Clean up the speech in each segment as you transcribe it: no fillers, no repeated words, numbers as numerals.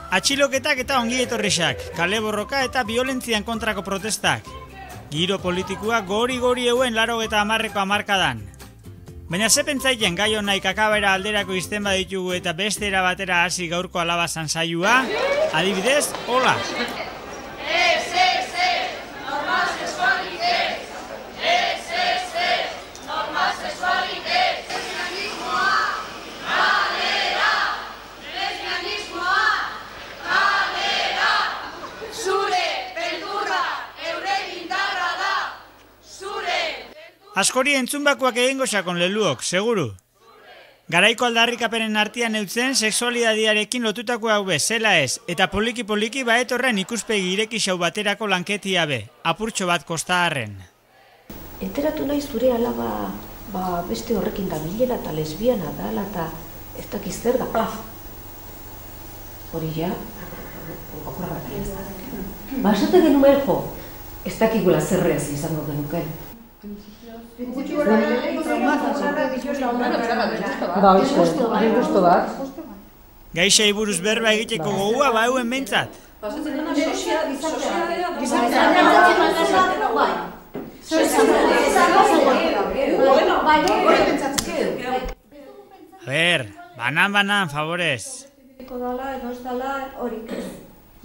Atxiloketak eta ongi etorrisak, kale borroka eta violentzian kontrako protestak. Giro politikoa gori-gori euen 80ko hamarkadan. Baina ze pentsaiten gai honaik akabera alderako izten baditugu eta beste era batera hasi gaurko alabazan saioa? Adibidez, hola! Askori entzunbakoak egingo sakon leluok, seguru. Garaiko aldarrikapenen artean eutzen sexualidadiarekin lotutako hau zela ez, eta poliki-poliki baetorren ikuspegi ireki xau baterako lanketia be, apurtxo bat kostaharren. Enteratu nahi zure alaba beste horrekin da bilela eta lesbiana dala eta ez dakiz zer da. Hori ja, okorra bat ez da. Basate genuen jo, ez dakikula zerreaz izango genuken. Gaixei buruz berba egiteko gogua bauen behintzat. A ber, banan, favorez.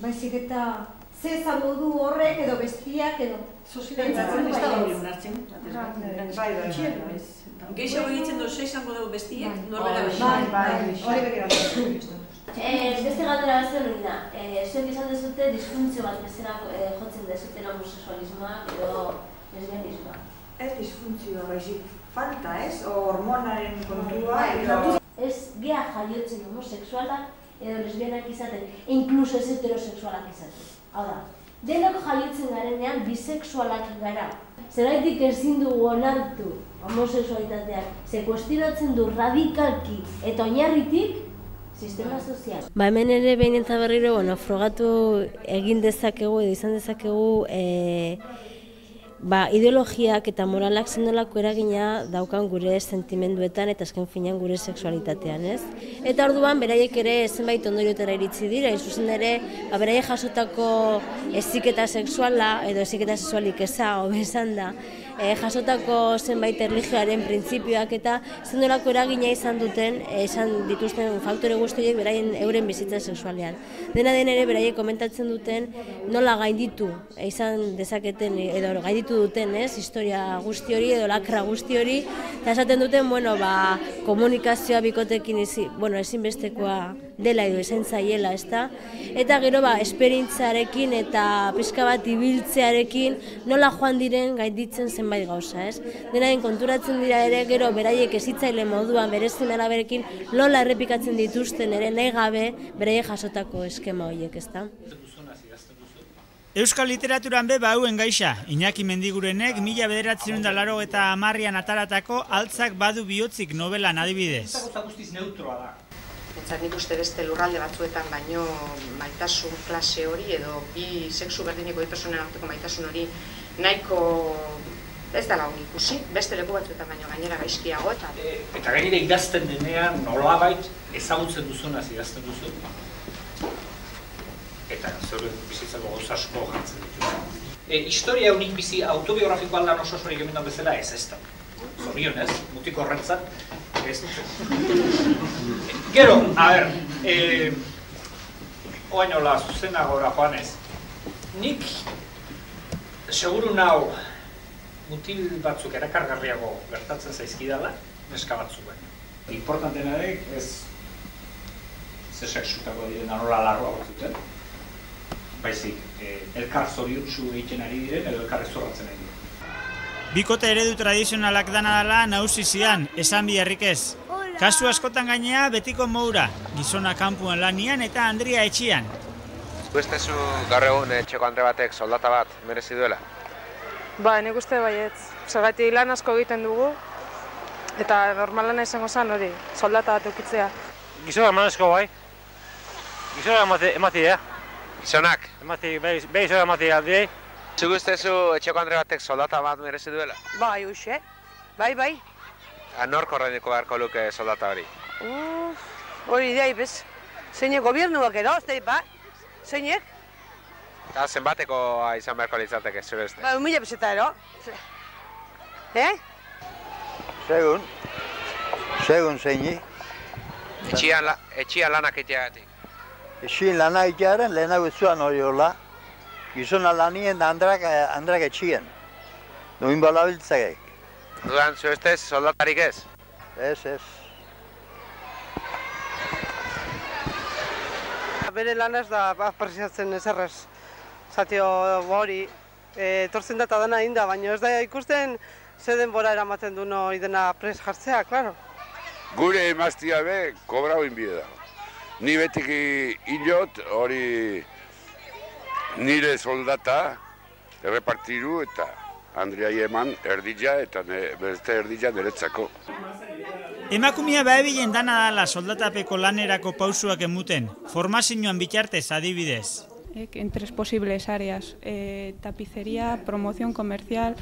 Baizik eta ze zango du horrek edo bestiak edo Sozializatzen ez da hori unartzen. Gehiago egiten du, ze izango dugu bestiak, norbera hori begiratzen. Beste galdera bazen hori da, zuek izan dezute disfuntzio bat bezala jotzen dezuten homosexualismoa edo lesbianismoa. Ez disfuntzioa baizik, falta ez, hormonaren kontua edo... Ez gea jaiotzen homosexualak edo lesbianak izaten, inkluso ez heterosexualak izaten. Hau da, denok jaiotzen garenean bisexualak gara. Zeraitik ezin dugu onartu homosexualitateak, ze kuestionatzen du radikalki eta oinarritik sistema sozial. Hemen ere behin eta berriro, frogatu egin dezakegu edo izan dezakegu ideologiak eta moralak zenolako eragina daukan gure sentimenduetan eta azken finean gure sexualitatean, ez? Eta orduan beraiek ere zenbait ondoriotara iritsi dira, zuzen ere beraiek jasotako heziketa sexuala edo heziketa sexualik eza, hobe esan da, jasotako zenbait erlijioaren printzipioak eta zenolako eragina izan dituzten faktore guztiek beraien euren bizitza sexualean. Dena den ere beraiek komentatzen duten nola gainditu izan dezaketen edo gainditu duten, historia guzti hori edo lakra guzti hori, eta esaten duten, komunikazioa bikotekin ezinbestekoa dela edo ezen zaiela, ezta? Eta gero, esperientzarekin eta pixka bat ibiltzearekin nola joan diren gainditzen zenbait gauza, ez? Dena den konturatzen dira ere gero beraiek ezitzaile moduan berezin araberekin nola errepikatzen dituzten ere nahi gabe beraiek jasotako eskema horiek, ezta? Euskal literaturan be bauen gaixa, Iñaki Mendigurenek 1980an ataratako Altzak badu bihotzik novelan adibidez. Nik uste beste lurralde batzuetan baino maitasun klase hori edo bi sexu berdineko pertsonen arteko maitasun hori nahiko ez dela ongi ikusi, beste leku batzuetan baino gainera gaizkiago eta... Eta gainera idazten denean nolabait ezagutzen duzunaz idazten duzu. Eta zure bizitzako gauza asko jartzen ditu. Historia unik bizi autobiografiko aldan oso sorik emendan bezala ez da. Zorionez, mutiko horrentzat, ez dut. Gero, a ber, oain hola, zuzenagora joanez. Nik seguru nau mutil batzuk erakargarriago gertatzen zaizkidala, neska batzuk baino. Importantenarek ez ze sexutako diren anola larroa batzuten. Baizik, elkar zoriutsu egiten ari diren edo elkar ezorratzen ari diren. Bikote eredu tradizionalak dana dela nauzi zian, esan biharrik ez. Kasu askotan gainea betiko moura, gizona kanpuan lanian eta Andria etxian. Ustezu gaur egun etxeko andre batek soldata bat merezi duela? Nik uste baietz. Zergatik lan asko egiten dugu eta normalena izango zen hori, soldata bat eukitzea. Gizona emanezko bai. Gizona ematea. Gizonak? Behi zora ematea aldiei. Zugu ustezu etxeko andre batek soldata bat merezi duela? Bai, uxe. Bai. Nork ordainduko beharko luke soldata hori? Hori idea, bez. Zeine gobiernuak edo, ez da, Zeinek? Eta zenbatekoa izan beharko litzateke, zure ustez? 1000 peseta ero. Segun zeinik. Etxian lanak iteagatik. Etxien lana itearen lehenago zuan hori hola. Gizona lanien da andrak etxien. Duin balabiltzakek. Dudan, zure ustez, soldatarik ez? Ez. Bere lanaz da apresiatzen ezerrez. Zatio hori, etortzen data dana inda, baina ez da ikusten ze denbora eramaten duen hori dena pres jartzea, klaro. Gure emaztia be, kobrau inbide da. Ni betik hilot hori nire soldata errepartiru eta Andriai eman erdila eta beste erdila niretzako. Emakumea behabilen dana dala soldatapeko lanerako pausuak emuten, formazioan bitartez adibidez. En 3 posibles áreas, tapicería, promoción comercial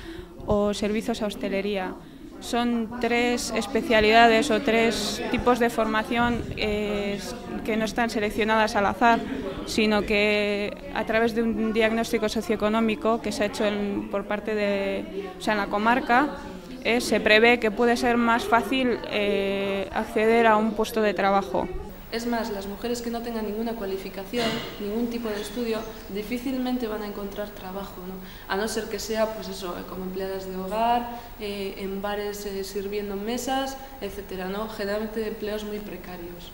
o servicios a hostelería. Son 3 especialidades o 3 tipos de formación que no están seleccionadas al azar, sino que a través de un diagnóstico socioeconómico que se ha hecho por parte en la comarca, se prevé que puede ser más fácil acceder a un puesto de trabajo. Es más, las mujeres que no tengan ninguna cualificación, ningún tipo de estudio, difícilmente van a encontrar trabajo, ¿no? A no ser que sea, pues eso, como empleadas de hogar, en bares sirviendo en mesas, etcétera, ¿no? Generalmente empleos muy precarios.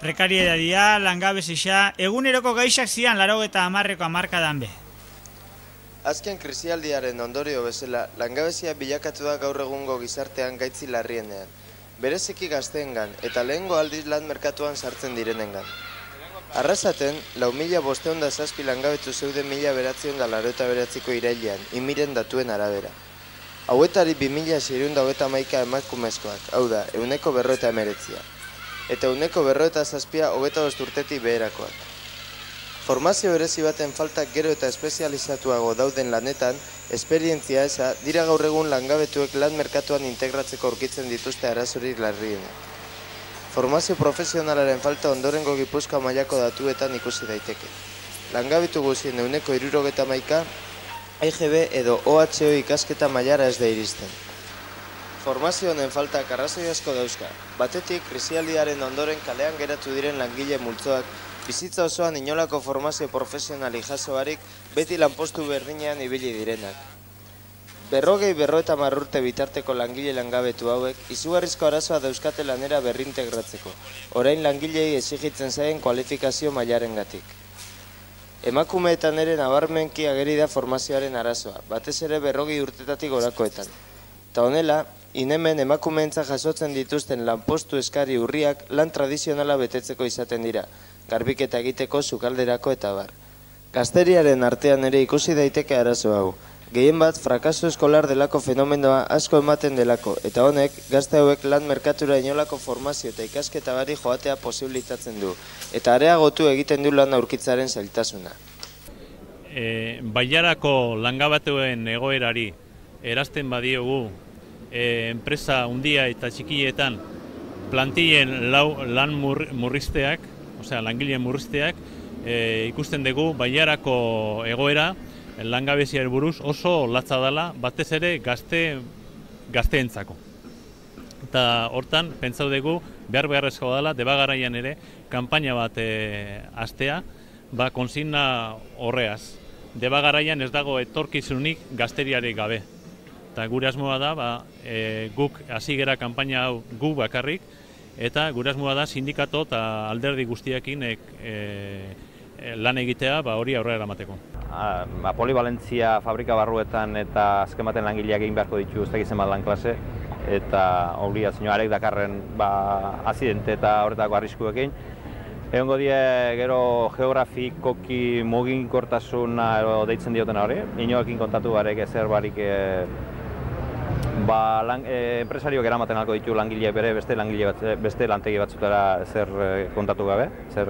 Prekariedadia, langabezia, eguneroko gaixak zian 80ko hamarkadan be. Azken krisialdiaren ondorio bezala, langabezia bilakatu da gaur egungo gizartean gaitzi larrienean. Bereziki gazteengan eta lehengo aldiz lan merkatuan sartzen direnengan. Arrasaten, 4.507 langabetu zeuden 1989ko irailean, imiren datuen arabera. Hauetari 2.631 emakumezkoak, hau da, 149. Eta 147 25 urtetik beherakoak. Formazio berezi baten faltak gero eta espezializatuago dauden lanetan, esperientzia eza dira gaur egun langabetuek lan merkatuan integratzeko aurkitzen dituzte arazorik larrienak. Formazio profesionalaren falta ondorengo Gipuzkoa mailako datuetan ikusi daiteke. Langabetu guzien 171 EGB edo OHO ikasketa mailara ez da iristen. Formazio honen faltak arrazoi asko dauzka. Batetik, krisialdiaren ondoren kalean geratu diren langile multzoak bizitza osoan inolako formazio profesionali jasoarik beti lanpostu berdinean ibili direnak. 50 urte bitarteko langile langabetu hauek izugarrizko arazoa dauzkate lanera berrintegratzeko, orain langilei exigitzen zaien kualifikazio mailarengatik. Emakumeetan ere nabarmenki ageri da formazioaren arazoa, batez ere 40 urtetatik gorakoetan. Eta honela, inemen emakumeentza jasotzen dituzten lanpostu eskari urriak lan tradizionala betetzeko izaten dira, garbiketa egiteko, sukalderako eta bar. Gazteriaren artean ere ikusi daiteke arazo hau. Gehien bat, frakaso eskolar delako fenomenoa asko ematen delako, eta honek, gazte hauek lan merkatura inolako formazio eta ikasketa bari joatea posibilitatzen du, eta areagotu egiten du lan aurkitzaren zailtasuna. Bailarako langabatuen egoerari erazten badiogu enpresa handia eta txikietan plantillen lan murrizteak, osea, langileen murrizteak, ikusten dugu bailarako egoera langabeziari buruz oso latza dela, batez ere gazteentzako. Eta hortan, pentsau dugu, beharrezkoa dela, debagaraian ere, kanpaina bat hastea, konsigna horreaz. Debagaraian ez dago etorkizunik gazteriari gabe. Eta gure asmoa da, guk hasi gera kanpaina hau guk bakarrik, eta gure asmoa da sindikato eta alderdi guztiekin lan egitea hori aurrera eramateko. Polivalentzia fabrika barruetan eta azken baten langileak egin beharko ditu ez dakizen bat lan klase, eta obligazioarek dakarren azidente eta horretako arriskuekin. Egongo die gero geografikoki muginkortasuna deitzen diotena hori, inoekin kontatu barek ezer barik enpresarioak eramaten alko ditu langileak bere beste lantegi batzutara zer kontatu gabe, zer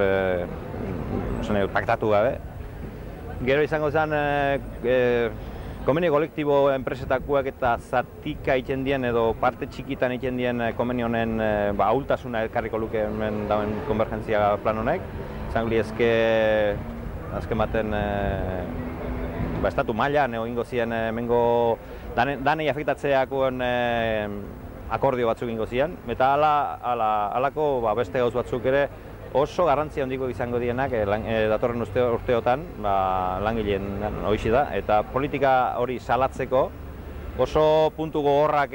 paktatu gabe. Gero izango zen konbenio kolektibo enpresetakoak eta zatika egiten dien edo parte txikitan egiten dien konbenio honen ahultasuna elkarriko luke hemen dauen konvergentzia plan honek. Izango liezke azken baten estatu mailan egingo ziren hemengo danei afektatzeakoen akordio batzuk egingo ziren, eta halako beste gauz batzuk ere oso garrantzia handiko izango dienak datorren urteotan langileen horixe da, eta politika hori salatzeko oso puntu gogorrak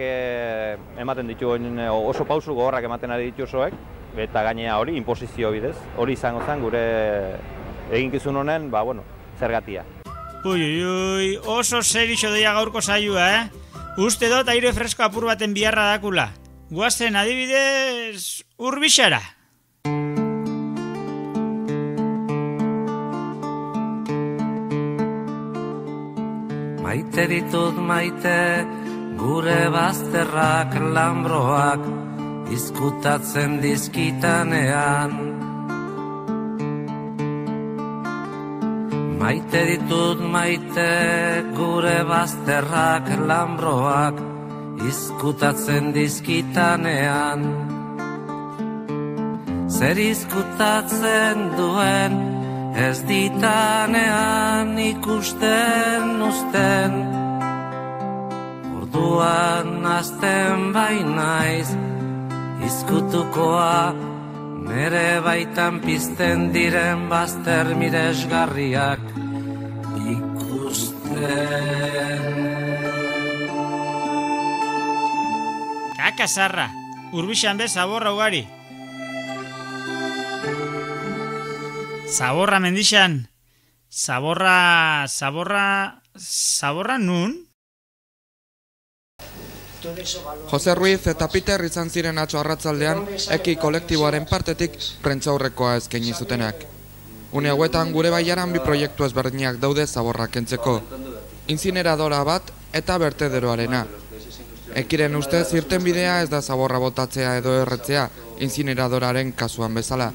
ematen dituen, oso pausu gogorrak ematen ari dituzoek, eta gainea hori inposizio bidez, hori izango zen gure eginkizun honen, zergatia. Ui, oso serixo doia gaurko saioa, Uste dut aire fresko apur baten biharra dakula. Guazen adibidez Urbixara. Maite ditut maite, gure bazterrak lambroak izkutatzen dizkitanean. Maite ditut maite, gure bazterrak lambroak izkutatzen dizkitanean. Zer izkutatzen duen, ez ditanean ikusten uzten. Orduan azten bainaiz, izkutukoa nere baitan pizten diren bazter miresgarriak ikusten. Kakasarra, Urbixan bez zaborra ugari. Zaborra mendixan. Zaborra nun? Jose Ruiz eta Peter izan ziren atzo arratzaldean eki kolektiboaren partetik prentsaurrekoa eskaini zutenak. Une hauetan gure baiaran bi proiektu ezberdinak daude zaborra kentzeko. Incineradora bat eta bertederoarena. Ekiren ustez irtenbidea ez da zaborra botatzea edo erretzea, incineradoraren kasuan bezala.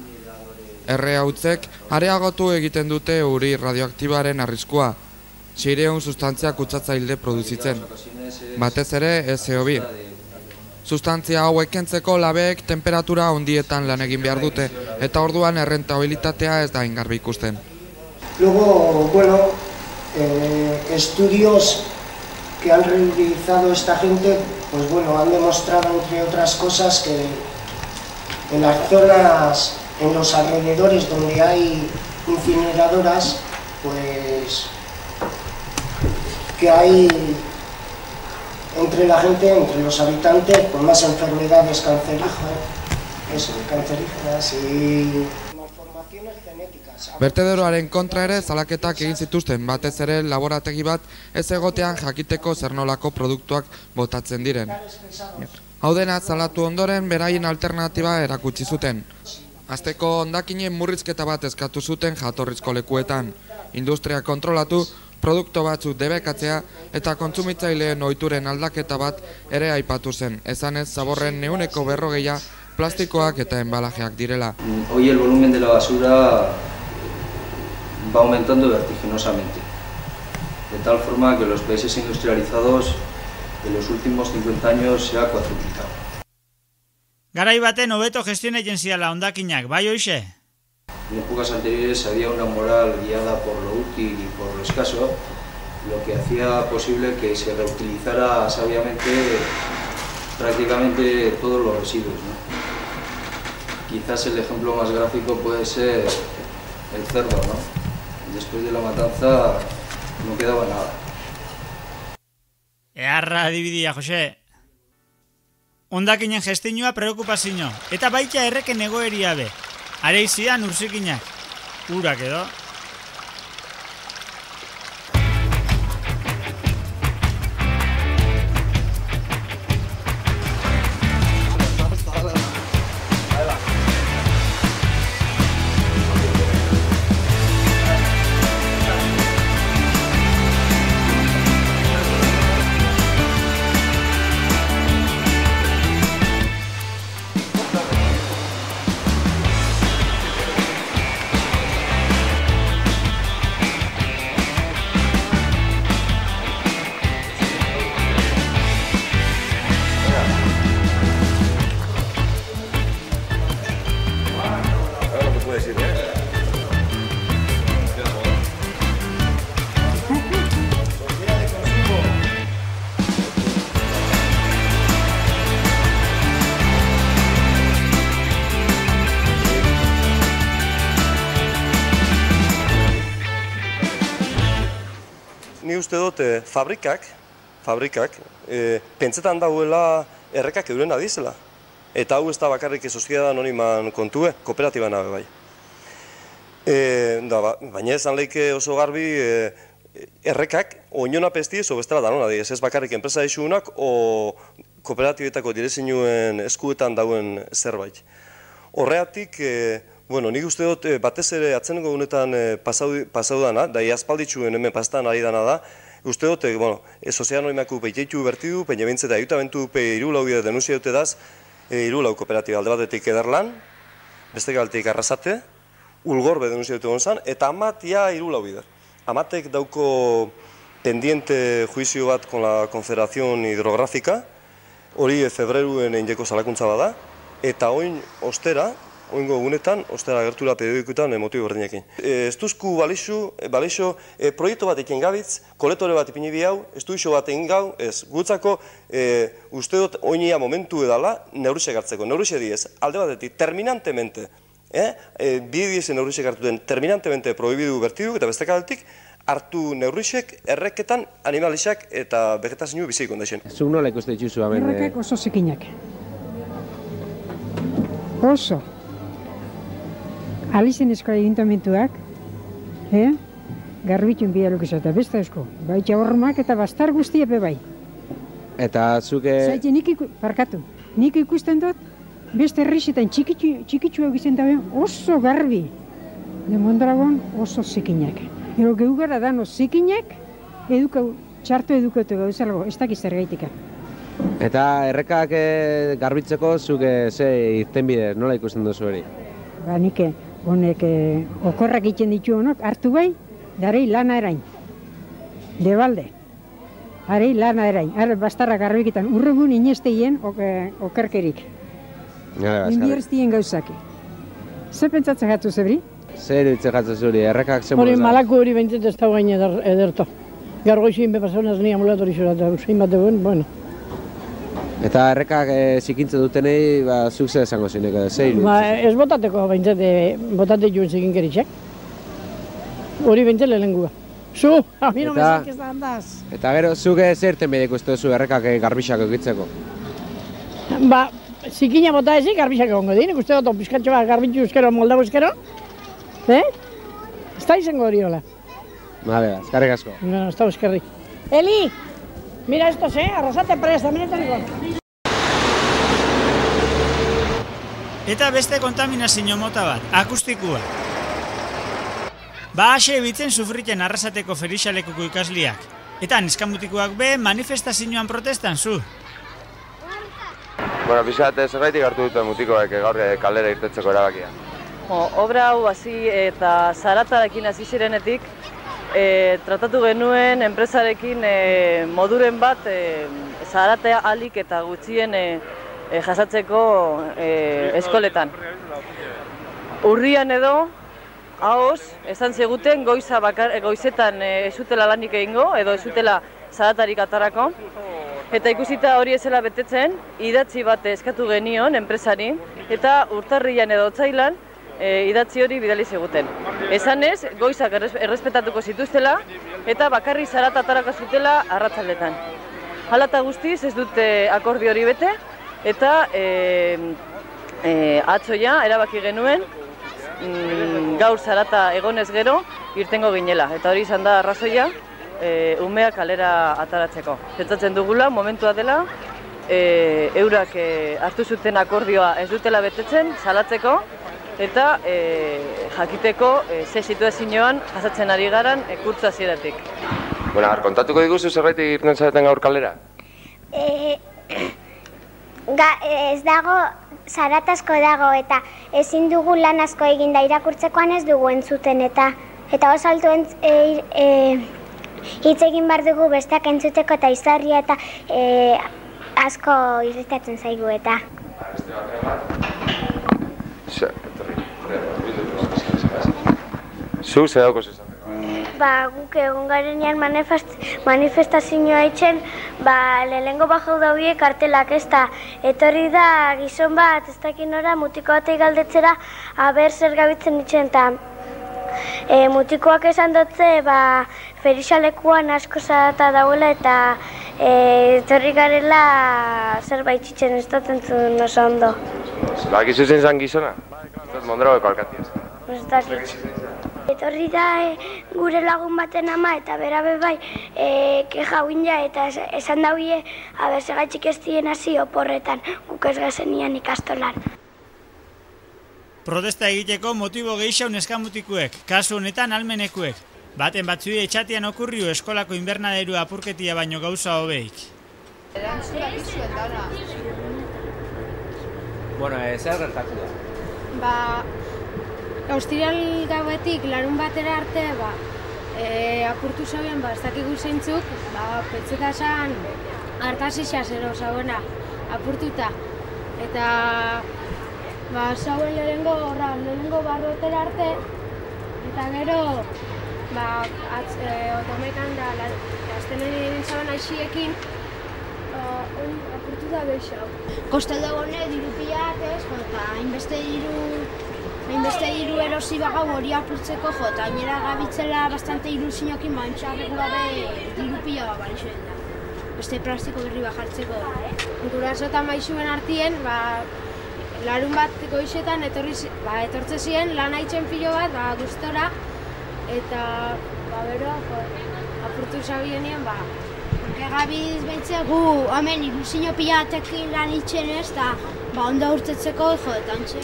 Erre hautzek areagotu egiten dute uri radioaktibaren arriskua, 600 sustantzia kutsatzaile produzitzen. Batez ere SO2. Sustantzia hauek kentzeko labeek temperatura hondietan lan egin behar dute, eta orduan errentabilitatea ez da ingarbi ikusten. Luego, estudios que han realizado esta gente, han demostrado, entre otras cosas, que en las zonas, en los alrededores donde hay incineradoras, que hay entre la gente, entre los habitantes, con más enfermedades cancerígenas y malformaciones genéticas. Bertederoaren kontra ere salaketak egin zituzten, batez ere laborategi bat ez egotean jakiteko zer nolako produktuak botatzen diren. Hau dena salatu ondoren beraien alternatiba erakutsi zuten. Hasteko hondakinen murrizketa bat eskatu zuten jatorrizko lekuetan, industria kontrolatu, produktu batzuk debekatzea eta kontsumitzaileen ohituren aldaketa bat ere aipatu zen, esanez zaborren 40% plastikoak eta embalajeak direla. Hoy el volumen de la basura va aumentando vertiginosamente, de tal forma que los países industrializados en los últimos 50 años se ha cuadruplicado. Garai baten hobeto gestione jentziala hondakinak, bai hoixe? En épocas anteriores había una moral guiada por lo útil y por lo escaso, lo que hacía posible que se reutilizara sabiamente prácticamente todos los residuos, ¿no? Quizás el ejemplo más gráfico puede ser el cerdo, ¿no? Después de la matanza no quedaba nada. Earra adibidia, Jose. Hondakinen gestinua preokupazio, eta baita erreken egoeria be. Areizian urzikinak, urak edo. ni uste dut fabrikak, pentsetan dauela errekak euren adizela. Eta hau ez da bakarrik soziedad anoniman kontue, kooperatiban nabe bai. Baina esan leike oso garbi errekak oinona pesti oso bestela danona diez, ez bakarrik enpresa isunak o kooperatibetako direzinuen eskuetan dauen zerbait. Horreatik, nik uste dut batez ere atzenengo gunetan pasau dana, da aspalditxuen hemen pastan ari dana da, uste dut, soziedad anonimako peiteitu bertidu, peina bintzeta ayutamentu irulau bide denunzia dute daz, irulau kooperatiba alde batetik ederlan, beste galtik arrasate, ulgorbe denunzia dute gonzan, eta amatia irulau bide. Amatek dauko pendiente juizio bat con la Confederación Hidrográfica, hori febreruen eindeko salakuntza bada, eta oin ostera, oingo egunetan, ostera gertura periodikuetan motibo berdinekin. Ez duzku balixo proiektu bat ekin gabitz, kolektore bat ipini hau, estudio bat egin gau, ez, gutzako uste dut oinia momentu edala neurrixe gartzeko. Neurrixe diez, alde batetik, terminantemente, bidiezen neurrixe gartuten, terminantemente prohibidu bertidu, eta bestek aldetik, hartu neurrixek erreketan animalixak eta vegetazio bizik ondexen. Zuk nola ikuste dituzu hemen? Errekak oso zikinak. Oso. Alizen eskola egintamentuak, garbitun bialuk izate, besta esko. Baita hormak eta bastar guztia bai. Eta zuke... Zaite nik ikusten dut, beste herrixetan txikitxuak izan dabe oso garbi. Demondragon oso zikinak. Ero gehu gara dano zikinak, txartu edukatu gauzalgo, ez dakiz zergaitika. Eta errekak garbitzeko zuke ze irtenbide, nola ikusten duzu hori? Ba, nik honek okorrak egiten ditu honok, hartu bai, darei lana erain. Debalde. Arei lana erain. Ara bastarra garbikitan, urregun inesteien okerkerik. Inbierztien gauzaki. Ze pentsatzen jatu zebri? Zer iruditzen jatzu zuri, errekak zen hori malako hori behintzat ez da gaine ederto. Gargoizien bepasaunaz ni amulatori zura, eta usain bat duen, bueno. Eta errekak zikintzen dutenei, zuk zer esango zinek, zer iruditzen? Ez botateko behintzat, botate juen zikinkeritxak. Hori behintzat lehengua. Zu, ami no mesak ez da handaz. Eta gero, zuke zerten bedeko ez duzu errekak garbixak egitzeko? Ba, zikina bota ezik garbixak egongo din, ikuste dut pizkatxo bat garbitxu euskero, moldago euskero. Ez da izango hori hola. Vale, eskerrik asko. No, ez da eskerrik. Eli, mira estos, arrasate presta, mira teniko. Eta beste kontaminazio mota bat, akustikua. Ba ase bitzen sufriten arrasateko ferixalekuko ikasliak. Eta niskamutikoak be manifestazioan protestan zu. Bueno, pixat zergaitik hartu duten mutikoek gaur kalera irtetzeko erabakia. Obra hau hasi eta zaratarekin hasi zirenetik, tratatu genuen enpresarekin moduren bat zaratea alik eta gutxien jasatzeko eskoletan. Urrian edo, ahoz, esan zeguten goizetan ez zutela lanik egingo, edo ez zutela zaratarik atarako. Eta ikusita hori ezela betetzen, idatzi bat eskatu genion enpresari, eta urtarrian edo otsailan, idatzi hori bidali ziguten. Esan ez, goizak errespetatuko zituztela eta bakarri zarata atarako zutela arratsaldetan. Hala eta guztiz ez dute akordio hori bete eta atzoia erabaki genuen gaur zarata egonez gero irtengo ginela. Eta hori izan da arrazoia umeak kalera ataratzeko. Pentsatzen dugula, momentua dela, eurak hartu zuten akordioa ez dutela betetzen, salatzeko, eta jakiteko ze situazioan jasatzen ari garan kurtso hasieratik. Bueno, kontatuko diguzu zerbaitik irten zareten gaur kalera? Ez dago, zaratasko dago eta ezin dugu lan asko eginda irakurtzekoan ez dugu entzuten eta oso altu hitz egin behar dugu besteak entzuteko eta izarria eta asko irritatzen zaigu eta. Zu, zer dauko zizan? Guk egon garenean manifestazioa itxen, lehenengo bajau daude kartelak ez da. Etorri da gizon bat, ez dakin nora, mutiko batei galdetzera, aber zer gabitzen itxen eta mutikoak esan dutze, perixalekuan asko zarata dauela eta etorri garela zerbait txitzen ez dut entzun oso ondo. Bakizu zein zan gizona? Ez dut Mondragoko alkatiaz. Ez dakit. Etorri da gure lagun baten ama eta berabe bai keja huina eta esan dauie abesegatxik ez dien hasi oporretan guk ez gazenian ikastolan. Protesta egiteko motibo gehiago neskamutikuek, kasu honetan almenekuek. Baten batzui etxatian okurriu eskolako inbernaderu apurketia baino gauza hobeik. Bueno, zer gertatu da? Ostirial gauetik larun batera arte, apurtu zauen, ez dakigu zeintzuk, petzetasan hartazisa zero zauena apurtuta. Eta zauen lehenengo barrotera arte, eta gero otomekan da aztenen zauen aixiekin apurtuta gehiago. Kostalde gone dirupiak ez, eta hainbeste diru erosi bagau hori apurtzeko eta gainera gabitzela bastante ilusiokin mantxarrek gabe dirupia balixuen da. Beste plastiko berri bajartzeko. Guraso eta maixuen artien, larun bat goizetan etortze ziren lan haitzen pilo bat gustora eta bero apurtu zabienien gabiz behitze gu hemen ilusio pila batekin lan hitzen ez eta ondo urtetzeko eta antxe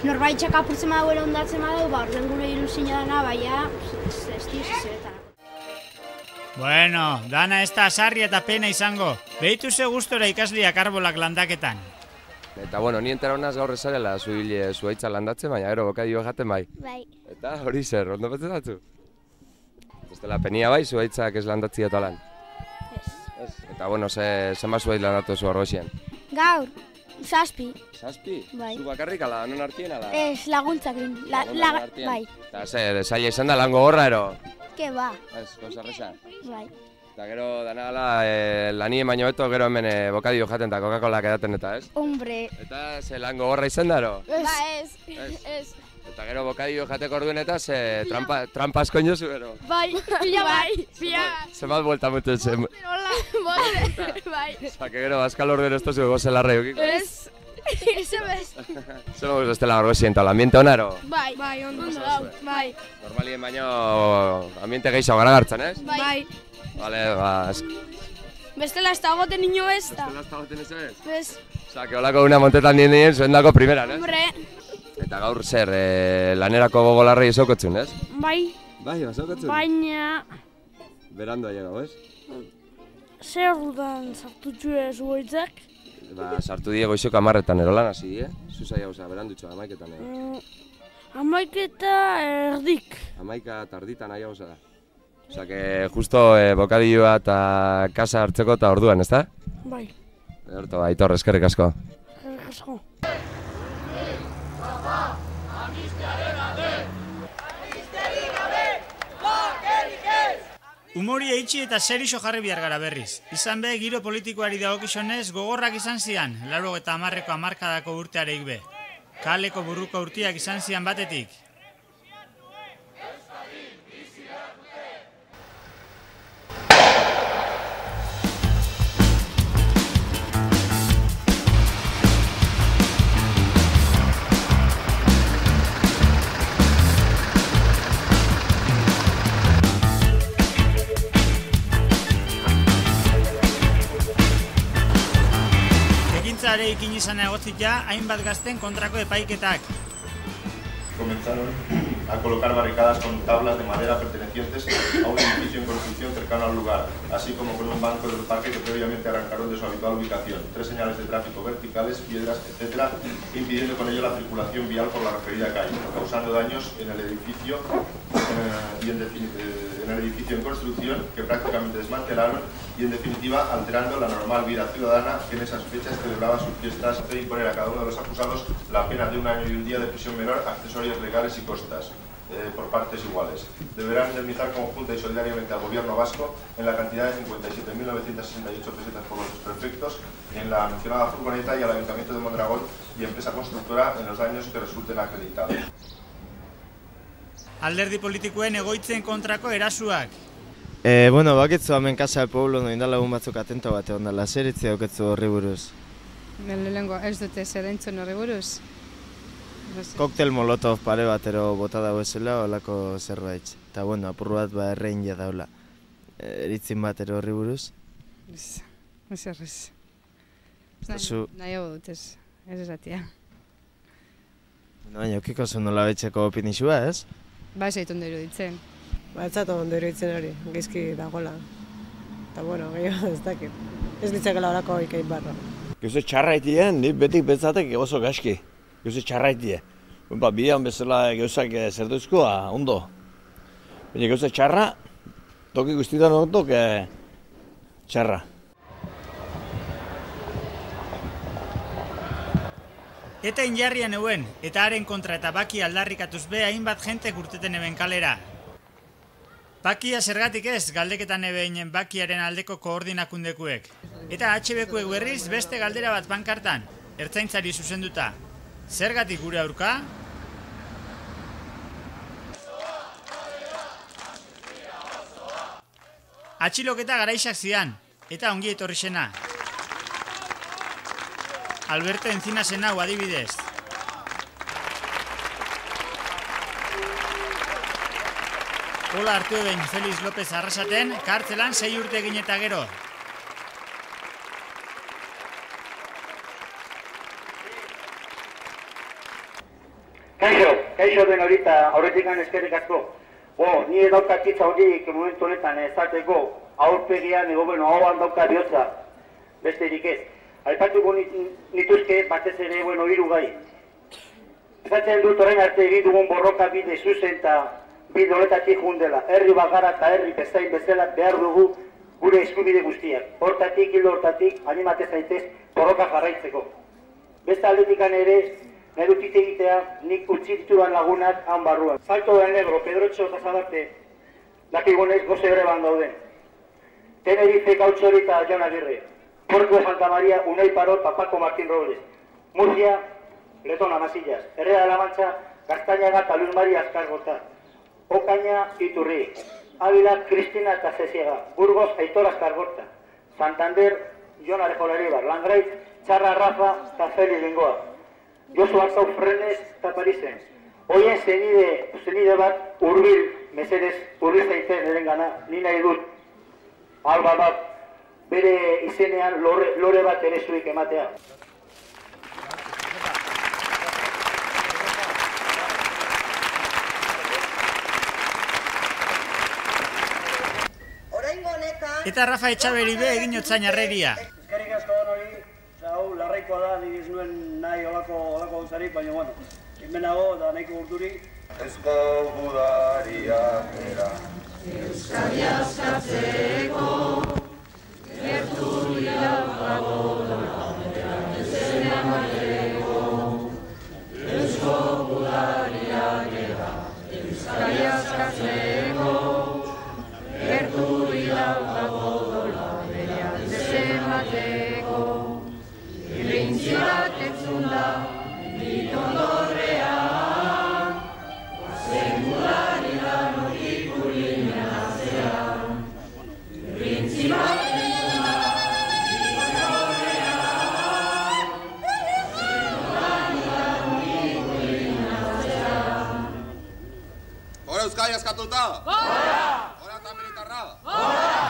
norbaitzak apurtzen baduela ondatzen badu orden gure ilusio dana baina ez dizetan. Bueno, dana ez da sarri eta pena izango. Behitu ze gustora ikasliak arbolak landaketan. Eta bueno, ni entera honaz gaur ezarela zuhaitza landatzen, baina gero bokadio jaten bai. Bai. Eta hori zer, ondo betzatzu? Ez dela penia bai zuhaitzak ez landatzi eta lan? Ez. Eta bueno, zenba zuhaitz landatu zu argoxien? Gaur, 7. 7? Bai. Zu bakarrik ala, non artien ala? Ez, laguntzakin. Bai. Eta zaila izan da lango gorra ero? Ke ba. Ez, gozarreza? Bai. Eta gero dana ala lanien baino beto gero hemen bokadio jaten eta Coca-Cola edaten eta ez? Hombre. Eta ze lango gorra izan da ero? Ba ez. Eta gero bokadio jateko orduen eta ze trampa asko inozu ero? Bai, pila bai. Zenbat buelta mutu zen? Bai. Osa, que gero azkal orduen ez tozu goze larra eukiko? Ez. Eso bez. Zer mogu ez dela orgo ziento, ambiente honaro? Bai, ondo dau. Bai. Normalien baino ambiente gehiago gara gartzen, ez? Bai. Vale, bestela ez da goten ino ez da. Bestela ez da goten ez? Bez. Osa, que holako una montetan nien zuen dako primeran, ez? Hombre. Eta gaur zer, lanerako gogolarrei esokotzun, ez? Bai. Bai, esokotzun? Baina... Berandoa llegau, ez? Zer dudan sartu txue zuhaitzak? Sartu die goizoko 10etan erolan hasi, Zuzai hau, berandutxo, 11etan ero. 11 erdik. 11 eta erditan nahi hau da. Osa, que justo bokadioa eta kasa hartzeko eta orduan, ez da? Bai. Horto, Aitor, eskerrik asko. Eskerrik asko. Humori eitsi eta serixo jarri bihar gara berriz. Izan be, giro politikoari dagokizonez gogorrak izan zian, 80ko hamarkadako urteareik be. Kaleko burruko urtiak izan zian batetik. Ekin izan egotzita, hainbat gazten kontrako epaiketak. Comenzaron a colocar barricadas con tablas de madera pertenecientes a un edificio en construcción cercano al lugar, así como con un banco del parque que previamente arrancaron de su habitual ubicación, 3 señales de tráfico verticales, piedras, etc., impidiendo con ello la circulación vial por la referida calle, causando daños en el edificio en construcción que prácticamente desmantelaron y en definitiva alterando la normal vida ciudadana que en esas fechas celebraba sus fiestas de imponer a cada uno de los acusados la pena de 1 año y 1 día de prisión menor, accesorios legales y costas por partes iguales. Deberán indemnizar conjunta y solidariamente al gobierno vasco en la cantidad de 57.968 pesetas por los desperfectos en la mencionada furgoneta y al Ayuntamiento de Mondragón y empresa constructora en los daños que resulten acreditados. Alderdi politikoen egoitzen kontrako erasuak. Bueno, bakitzu hemen Casa del Pueblo indala egun batzuk atento bat egon dela, zer hitz daukatzu horri buruz? Lehenengo, ez dute zer entzun horri buruz. Koktel molotov pare batero bota dago ezela, olako zerbait. Eta bueno, apur bat errein daula. Eritzin batero horri buruz? Ez errez. Nahiago dut ez esatia. Baina, okiko zuen nola betxeko opinixua, ez? Ba, ez ondo iruditzen. Ba, ez ondo iruditzen hori, gizki dagoela. Eta bueno, gehiago ez dakit. Ez ditzakela horako ikain barra. Gauze txarraitien, ni betik betzatek oso gaski. Gauze txarraitie. Bidean bezala gauzak zertuzkoa, ondo. Baina gauze txarra, toki guztietan ontok txarra. Eta injarrian euen, eta haren kontra eta Baki aldarrikatuz be hainbat jente urteten eben kalera. Bakia zergatik ez, galdeketan eben Bakiaren aldeko koordinakundekuek. Eta HBkuek berriz beste galdera bat pankartan, ertzaintzari zuzenduta. Zergatik gure aurka? Atxiloketa garaisak zian, eta ongi etorri zena. Alberto Encinasen hau adibidez. Hola hartu eben Felix López Arrasaten, kartzelan 6 urte egin eta gero. Kaixo den horita, aurretikan eskerrik asko. Nire daukat hitza horiek momentu honetan ezateko aurpegian egobeno hauan dauka bihotza, besterik ez. Aipatuko nituzke batez ere, hiru gai. Ezatzen dut orain arte egin dugun borroka bide zuzen eta bide horretatik jundela. Herri bagara eta herri bezain bezala behar dugu gure eskubide guztiak. Hortatik, hildo hortatik, animatez zaitez borroka jarraitzeko. Beste aldetikan ere, nahi dut ite egitea, nik utzi ditudan lagunak han barruan. Salto del Negro, Pedrotxo eta Zabarte, dakigunez goze greban dauden. Tenerife, Gautxori eta Jon Agirre. Puerto de Santa María, Unai Parot, Paco Martín Robles. Murcia, Letona Masillas. Herrera de la Mancha, Castañaga eta Luis María Azkargota. Ocaña, Iturri. Ávila, Cristina eta Zesiega. Burgos, Aitor Azkargota. Santander, Jon Arejolaribar. Langrais, Txarra Rafa eta Félix Lingoa. Josu Artau Frenes eta Parisen. Hoien zenide bat hurbil, mesedez, hurbil zaiten erengana, ni nahi dut. Alba bat, bere izenean lore bat ere zuik ematea. Eta Rafa Etxaberi be egin otzain arreria. Eskerrik asko hori, hau larraikoa da, nik ez nuen nahi olako gauzarik, baina bueno, inbenago da nahiko urturi. Eusko gudariak era. Euskadi askatzeko, gertu dira pagoda, ezen amateko. Eusko gudariak era. Euskadi askatzeko, gertu dira pagoda, ezen amateko. Irintziak entzunda, ditondorrean, zengulari lan hori kulinen atzean. Irintziak entzunda, ditondorrean, zengulari lan hori kulinen atzean. Hora Euskadi askatuta! Hora eta militarra!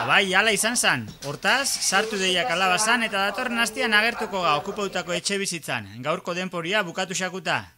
Bai, ala izan zan. Hortaz, sartu deiak alabazan eta datorren hastian agertuko ga okupautako etxe bizitzan. Gaurko denporia bukatu xakuta.